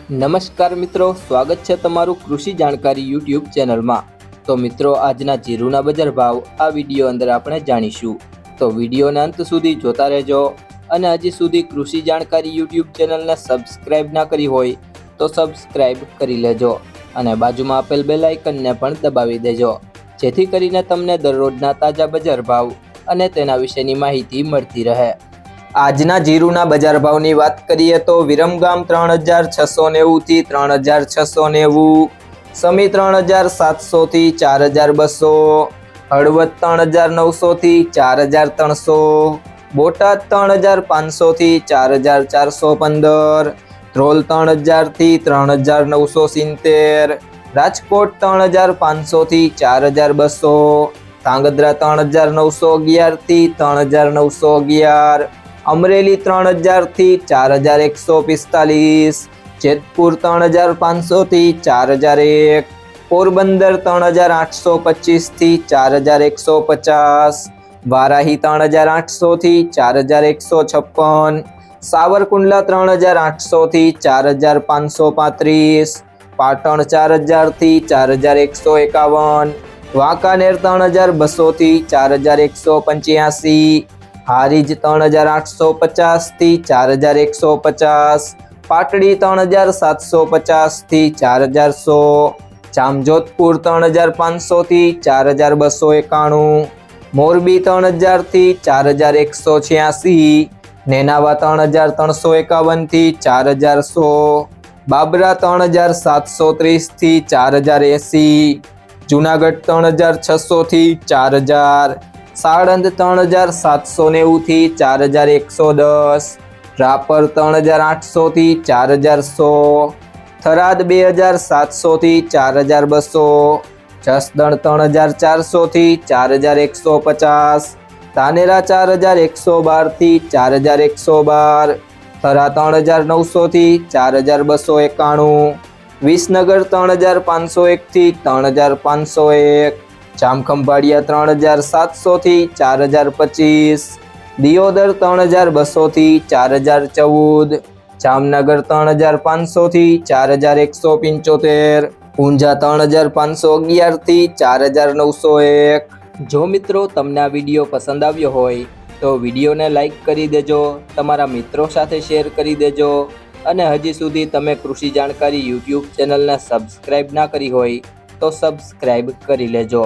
નમસ્કાર મિત્રો, સ્વાગત છે તમારું કૃષિ જાણકારી યુટ્યુબ ચેનલમાં। તો મિત્રો, આજના જીરુના બજાર ભાવ આ વિડીયો અંદર આપણે જાણીશું, તો વિડીયોને અંત સુધી જોતા રહેજો। અને હજી સુધી કૃષિ જાણકારી યુટ્યુબ ચેનલને સબસ્ક્રાઇબ ના કરી હોય તો સબસ્ક્રાઇબ કરી લેજો અને બાજુમાં આપેલ બેલ આઇકનને પણ દબાવી દેજો, જેથી કરીને તમને દરરોજના તાજા બજાર ભાવ અને તેના વિશેની માહિતી મળતી રહે। આજના જીરુના બજાર ભાવની વાત કરીએ તો વિરમગામ 3690 થી 3690, સમી 3700 થી 4200, હળવદ 3900 થી 4300, બોટાદ 3500 થી 4415, ધ્રોલ 3000 થી 3970, રાજકોટ 3500 થી 4200, ધાંગધ્રા 3911 થી 3911, અમરેલી 3000 થી 4145, જેતપુર 3500 થી 4001, પોરબંદર 3825 થી 4150, વારાહી 3800 થી 4156, સાવરકુંડલા 3800 થી 4535, પાટણ 4000 થી 4151, વાંકાનેર 3200 થી 4185, હારીજ 3850 થી 4150, પાટડી 3750 થી 4100, જામજોધપુર 3500 થી 4291, મોરબી 3000 થી 4186, નેનાવા 3351 થી 4100, બાબરા 3730 થી 4080, જુનાગઢ 3600 થી 4000, સાણંદ 3790 થી 4110, રાપર 3800 થી 4100, થરાદ 2700 થી 4200, જસદણ 3400 થી 4150, ધાનેરા 4112 થી 4112, થરા 3900 થી 4291, વિસનગર 3501 થી 3501, જામખંભાળિયા 3700 થી 4025, દિયોદર 3200 થી 4014, જામનગર 3500 થી 4175, ઊંઝા 3511 થી 4901। જો મિત્રો તમને આ વિડીયો પસંદ આવ્યો હોય તો વિડીયોને લાઈક કરી દેજો, તમારા મિત્રો સાથે શેર કરી દેજો અને હજી સુધી તમે કૃષિ જાણકારી યુટ્યુબ ચેનલને સબસ્ક્રાઇબ ના કરી હોય તો સબસ્ક્રાઇબ કરી લેજો।